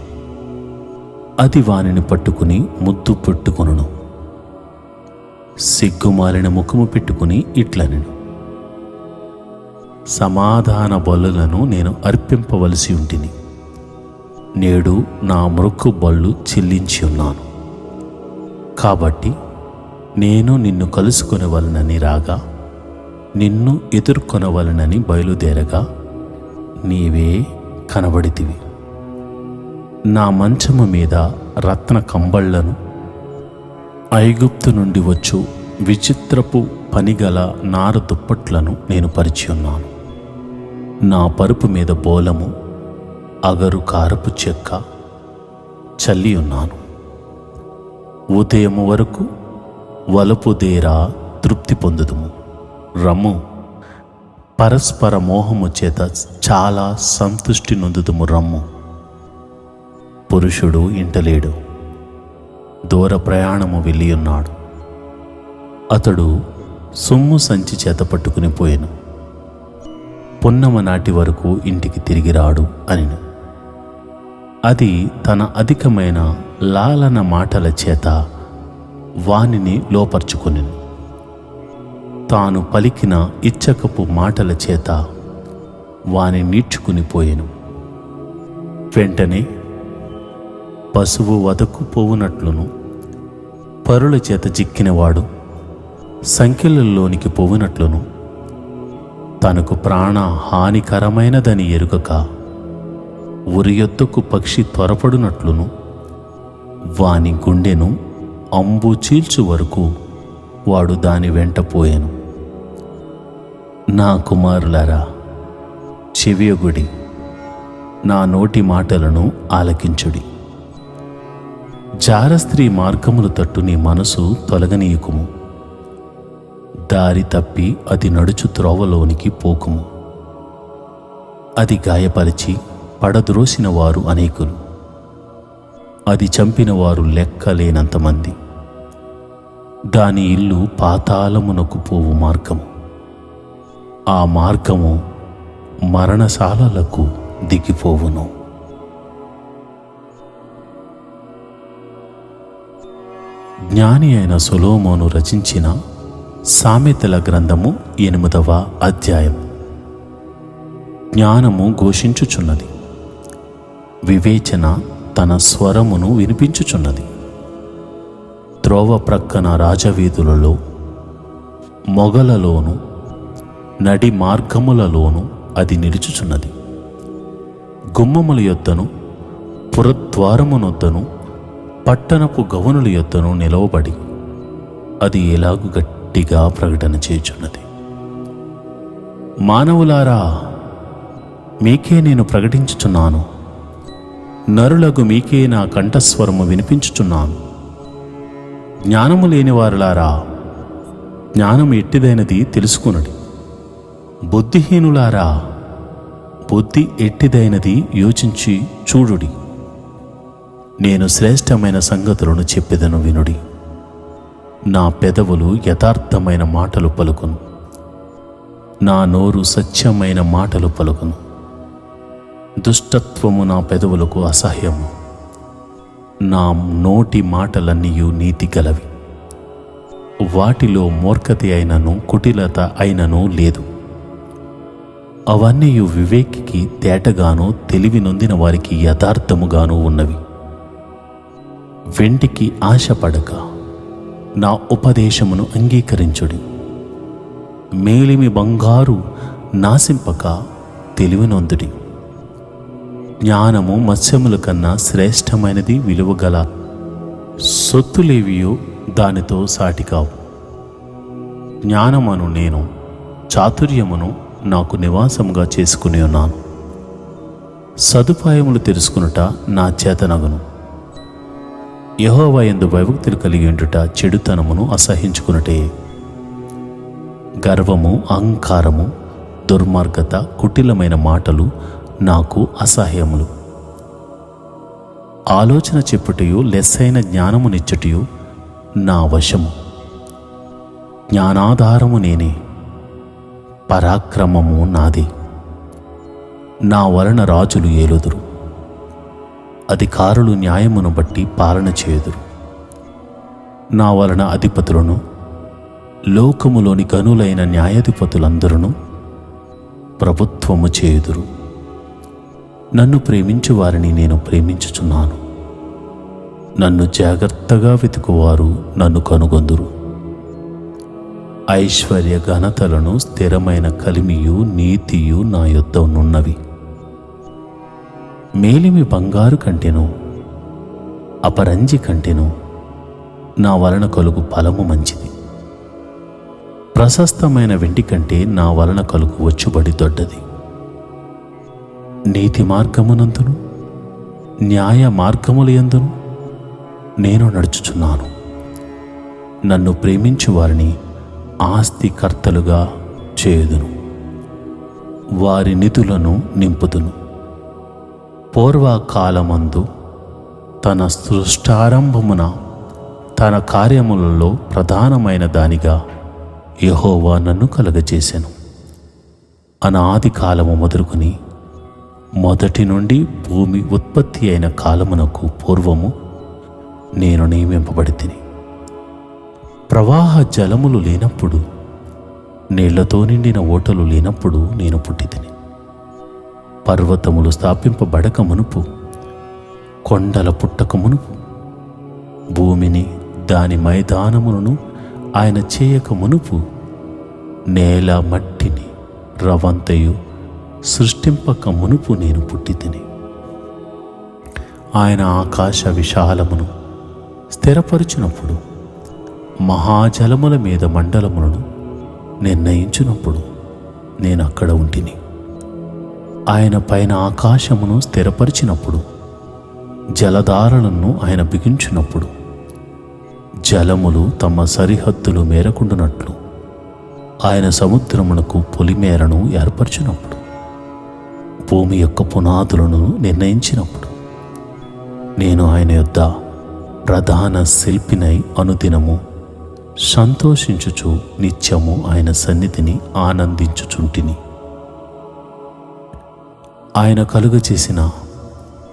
అది వానిని పట్టుకుని ముద్దు పెట్టుకొనును. సిగ్గుమాలిన ముఖము పెట్టుకుని ఇట్లనెను, సమాధాన బలులను నేను అర్పింపవలసి ఉంటిని. నేడు నా మృక్కు బళ్ళు చెల్లించి ఉన్నాను. కాబట్టి నేను నిన్ను కలుసుకొనవలనని రాగా, నిన్ను ఎదుర్కొనవలనని బయలుదేరగా నీవే కనబడితివి. నా మంచము మీద రత్న కంబళ్లను, ఐగుప్తు నుండి వచ్చు విచిత్రపు పనిగల నార దుప్పట్లను నేను పరిచి ఉన్నాను. నా పరుపు మీద బోలము, అగరు కారపు చెక్క చల్లి ఉన్నాను. ఉదయము వరకు వలపుదేరా తృప్తి పొందుదుము. రమ్ము, పరస్పర మోహము చేత చాలా సంతుష్టి నొందుదుము. రమ్ము. పురుషుడు ఇంటలేడు, దూర ప్రయాణము వెళ్ళి ఉన్నాడు. అతడు సొమ్ము సంచి చేత పట్టుకుని పోయెను. పున్నమ నాటి వరకు ఇంటికి తిరిగి రాడు అనిను. అది తన అధికమైన లాలన మాటల చేత వానిని లోపర్చుకొనెను. తాను పలికిన ఇచ్చకపు మాటల చేత వాని నీడ్చుకుని పోయెను. వెంటనే పశువు వదకు పోవునట్లును, పరుల చేత చిక్కినవాడు సంఖ్యలలోనికి పోవునట్లును, తనకు ప్రాణ హానికరమైనదని ఎరుగక ఉరియొద్దకు పక్షి త్వరపడునట్లును, వాని గుండెను అంబు చీల్చు వరకు వాడు దాని వెంట పోయెను. నా కుమారులారా, చెవియొగుడి, నా నోటి మాటలను ఆలకించుడి. జారస్త్రీ మార్గములు తట్టు నీ మనసు తొలగనీయకుము. దారి తప్పి అది నడుచు త్రోవలోనికి పోకుము. అది గాయపరిచి పడద్రోసిన వారు అనేకులు, అది చంపిన వారు లెక్కలేనంతమంది. దాని ఇల్లు పాతాళమునకు పోవు మార్గము, ఆ మార్గము మరణశాలలకు దిగిపోవును. జ్ఞాని అయిన సొలొమోను రచించిన సామెతల గ్రంథము 8వ అధ్యాయం. జ్ఞానము ఘోషించుచున్నది, వివేచన తన స్వరమును వినిపించుచున్నది. త్రోవ ప్రక్కన రాజవీధులలో, మొగలలోను, నడి మార్గములలోను అది నిలుచుచున్నది. గుమ్మముల యొద్దను, పురద్వారమునొద్దను, పట్టణపు గవనుల యొద్దను నిలవబడి అది ఎలాగు గట్టిగా ప్రకటన చేయుచున్నది. మానవులారా, మీకే నేను ప్రకటించుచున్నాను. నరులకు మీకే నా కంఠస్వరము వినిపించుచున్నాను. జ్ఞానము లేని వారులారా, జ్ఞానం ఎట్టిదైనది తెలుసుకునడి. బుద్ధిహీనులారా, బుద్ధి ఎట్టిదైనది యోచించి చూడుడి. నేను శ్రేష్టమైన సంగతులను చెప్పెదను వినుడి. నా పెదవులు యథార్థమైన మాటలు పలుకును, నా నోరు సత్యమైన మాటలు పలుకును. దుష్టత్వము నా పెదవులకు అసహ్యము, నా నోటి మాటలన్నీయు నీతి గలవి. వాటిలో మూర్ఖత అయినను కుటిలత అయినను లేదు. అవన్నీ వివేకికి తేటగాను, తెలివి నొందిన వారికి యథార్థముగాను ఉన్నవి. వెంటికి ఆశపడక నా ఉపదేశమును అంగీకరించుడి. మేలిమి బంగారు నాశింపక తెలివి నొందుడి. జ్ఞానము మత్స్యముల కన్నా శ్రేష్టమైనది, విలువగల సొత్తులేవియో దానితో సాటికావు. జ్ఞానమును నేను చాతుర్యమును నాకు నివాసముగా చేసుకుని ఉన్నాను. సదుపాయములు తెలుసుకునుట నా చేతనగును. యెహోవా యందు భయభక్తులు కలిగి ఉండుట చెడుతనమును అసహించుకునుటే. గర్వము, అహంకారము, దుర్మార్గత, కుటిలమైన మాటలు నాకు అసహ్యములు. ఆలోచన చెప్పుటయు లెస్సైన జ్ఞానమునిచ్చుటయు నా వశము. జ్ఞానాధారము నేనే, పరాక్రమము నాదే. నా వలన రాజులు ఏలుదురు, అధికారులు న్యాయమును బట్టి పాలన చేయుదురు. నా వలన అధిపతులను, లోకములోని గనులైన న్యాయాధిపతులందరూ ప్రభుత్వము చేయుదురు. నన్ను ప్రేమించు వారిని నేను ప్రేమించుచున్నాను. నన్ను జాగ్రత్తగా వెతుకువారు నన్ను కనుగొందురు. ఐశ్వర్య ఘనతలను, స్థిరమైన కలిమియు నీతియు నా యొద్ద నున్నవి. మేలిమి బంగారు కంటెను, అపరంజి కంటెను నా వలన కలుగు ఫలము మంచిది. ప్రశస్తమైన వెండి కంటే నా వలన కలుగు వచ్చుబడి దొడ్డది. నీతి మార్గమునందును న్యాయ మార్గములయందును నేను నడుచుచున్నాను. నన్ను ప్రేమించు వారిని ఆస్తికర్తలుగా చేయుదును, వారి నిధులను నింపుదును. పూర్వకాలమందు తన సృష్టారంభమున తన కార్యములలో ప్రధానమైన దానిగా యెహోవా నన్ను కలుగజేసెను. అనాది కాలము మొదలుకొని మొదటి నుండి భూమి ఉత్పత్తి అయిన కాలమునకు పూర్వము నేను నియమింపబడితిని. ప్రవాహ జలములు లేనప్పుడు, నీళ్లతో నిండిన ఓటలు లేనప్పుడు నేను పుట్టితిని. పర్వతములు స్థాపింపబడక మునుపు, కొండల పుట్టక మునుపు, భూమిని దాని మైదానములను ఆయన చేయక మునుపు, నేల మట్టిని రవంతయు సృష్టింపక మునుపు నేను పుట్టితిని. ఆయన ఆకాశ విశాలమును స్థిరపరచినప్పుడు, మహాజలముల మీద మండలములను నిర్ణయించినప్పుడు నేను అక్కడ ఉంటిని. ఆయన పైన ఆకాశమును స్థిరపరిచినప్పుడు, జలధారలను ఆయన బిగించినప్పుడు, జలములు తమ సరిహద్దులు మేరకుండునట్లు ఆయన సముద్రమునకు పొలిమేరను ఏర్పరచినప్పుడు, భూమి యొక్క పునాదులను నిర్ణయించినప్పుడు, నేను ఆయన యొద్ద ప్రధాన శిల్పినై అనుదినము సంతోషించుచు నిత్యము ఆయన సన్నిధిని ఆనందించుచుంటిని. ఆయన కలుగచేసిన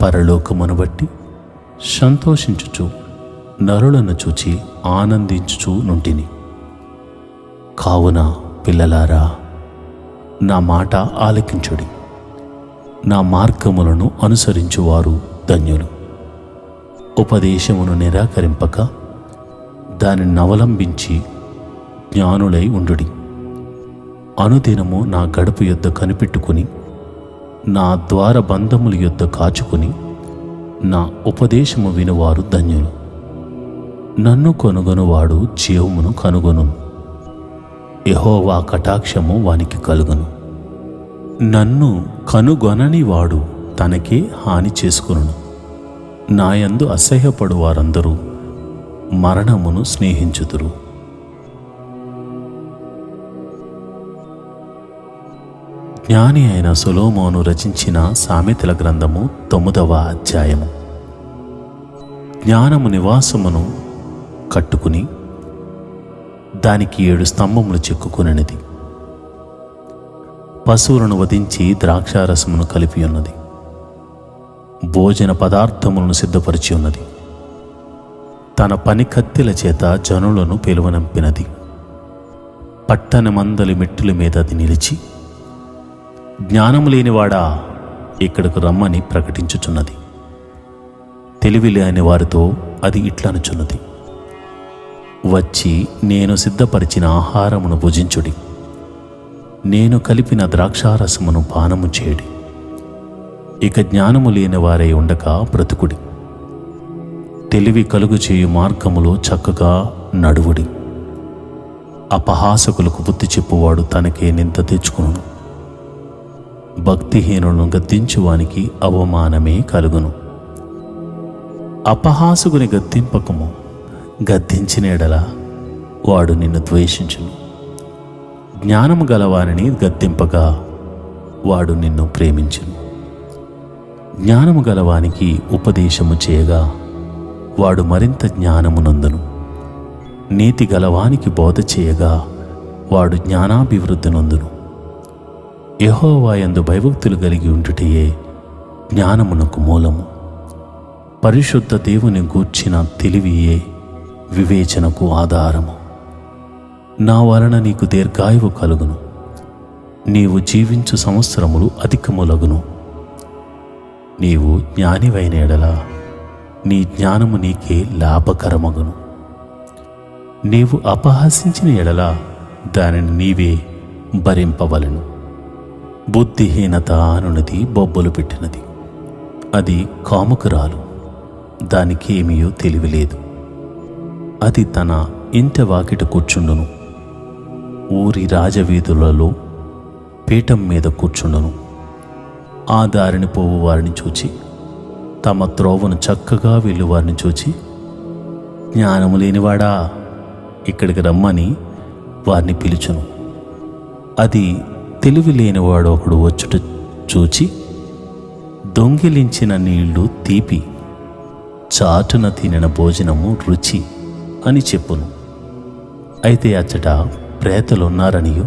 పరలోకమును బట్టి సంతోషించుచు నరులను చూచి ఆనందించుచు నుంటిని. కావున పిల్లలారా, నా మాట ఆలకించుడి. నా మార్గములను అనుసరించువారు ధన్యులు. ఉపదేశమును నిరాకరింపక దానిని అవలంబించి జ్ఞానులై ఉండుడి. అనుదినము నా గడుపు యొద్ద కనిపెట్టుకుని, నా ద్వారబంధముల యొద్ద కాచుకుని, నా ఉపదేశము వినువారు ధన్యులు. నన్ను కొనుగొనువాడు జీవమును కనుగొను. యెహోవా కటాక్షము వానికి కలుగును. నన్ను కనుగొనని వాడు తనకే హాని చేసుకొనును. నాయందు అసహ్యపడు వారందరూ మరణమును స్నేహించుదురు. జ్ఞాని అయిన సొలొమోను రచించిన సామెతల గ్రంథము 9వ అధ్యాయము. జ్ఞానము నివాసమును కట్టుకుని దానికి 7 స్తంభములు చెక్కుకొనినది. పశువులను వధించి ద్రాక్షారసమును కలిపి ఉన్నది. భోజన పదార్థములను సిద్ధపరిచి ఉన్నది. తన పని కత్తెల చేత జనులను పిలువనంపినది. పట్టణమందలి మెట్టుల మీద అది నిలిచి, జ్ఞానము లేనివాడా ఇక్కడకు రమ్మని ప్రకటించుచున్నది. తెలివి లేని వారితో అది ఇట్లనుచున్నది, వచ్చి నేను సిద్ధపరిచిన ఆహారమును భుజించుడి, నేను కలిపిన ద్రాక్షారసమును పానము చేయుడి. ఇక జ్ఞానము లేని వారై ఉండక బ్రతుకుడి. తెలివి కలుగు చేయు మార్గములో చక్కగా నడువుడి. అపహాసకులకు బుద్ధి చెప్పువాడు తనకే నింద తెచ్చుకును. భక్తిహీనులను గద్దించువానికి అవమానమే కలుగును. అపహాసకుని గద్దింపకము, గద్దించిన ఎడల వాడు నిన్ను ద్వేషించును. జ్ఞానము గలవారిని గద్దింపగా వాడు నిన్ను ప్రేమించును. జ్ఞానము గలవానికి ఉపదేశము చేయగా వాడు మరింత జ్ఞానమునందును. నీతి గలవానికి బోధ చేయగా వాడు జ్ఞానాభివృద్ధి నొందును. యెహోవా యందు భయభక్తులు కలిగి ఉండుటయే జ్ఞానమునకు మూలము. పరిశుద్ధ దేవుని గూర్చిన తెలివియే వివేచనకు ఆధారము. నా వలన నీకు దీర్ఘాయువు కలుగును, నీవు జీవించు సంవత్సరములు అధికములగును. నీవు జ్ఞానివైన ఎడల నీ జ్ఞానము నీకే లాభకరమగును. నీవు అపహసించిన ఎడల దానిని నీవే భరింపవలెను. బుద్ధిహీనత అనునది బొబ్బలు పెట్టినది, అది కాముకురాలు, దానికేమీయో తెలివిలేదు. అది తన ఇంటి వాకిట కూర్చుండును, ఊరి రాజవీధులలో పీఠం మీద కూర్చుండును. ఆ దారిని పోవు వారిని చూచి, తమ త్రోవను చక్కగా వెళ్ళు వారిని చూచి, జ్ఞానము లేనివాడా ఇక్కడికి రమ్మని వారిని పిలుచును. అది తెలివి లేనివాడు ఒకడు వచ్చుట చూచి, దొంగిలించిన నీళ్లు తీపి, చాటున తినిన భోజనము రుచి అని చెప్పును. అయితే అచ్చట ప్రేతలున్నారనియో,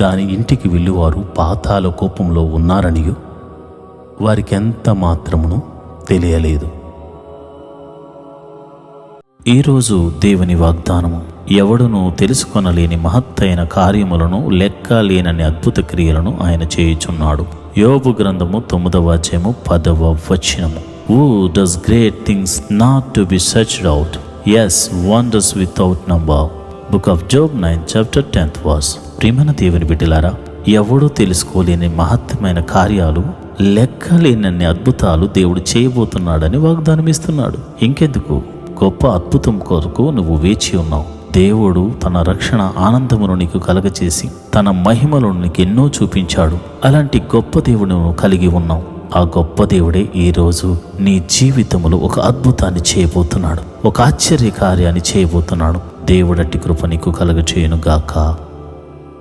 దాని ఇంటికి వెళ్ళివారు పాతాళ కోపంలో ఉన్నారనియో వారికెంత మాత్రమును తెలియలేదు. ఈరోజు దేవుని వాగ్దానము, ఎవడునూ తెలుసుకొనలేని మహత్తైన కార్యములను, లెక్క లేనని అద్భుత క్రియలను ఆయన చేయుచున్నాడు. యోబు గ్రంథము 9వ అధ్యాయము 10వ వచనము. Who does great things not to be searched out? Yes, wonders without number. Book of Job 9 chapter 10th verse. ప్రియమైన దేవుని బిడ్డలారా, ఎవడూ తెలుసుకోలేని మహత్తమైన కార్యాలు, లెక్కలేనన్ని అద్భుతాలు దేవుడు చేయబోతున్నాడని వాగ్దానం ఇస్తున్నాడు. ఇంకెందుకు, గొప్ప అద్భుతం కొరకు నువ్వు వేచి ఉన్నావు. దేవుడు తన రక్షణ ఆనందమును నీకు కలగచేసి తన మహిమలను నీకు ఎన్నో చూపించాడు. అలాంటి గొప్ప దేవుడు కలిగి ఉన్నావు. ఆ గొప్ప దేవుడే ఈరోజు నీ జీవితంలో ఒక అద్భుతాన్ని చేయబోతున్నాడు, ఒక ఆశ్చర్య కార్యాన్ని చేయబోతున్నాడు. దేవుడట్టి కృప నీకు కలగచేయును గాక.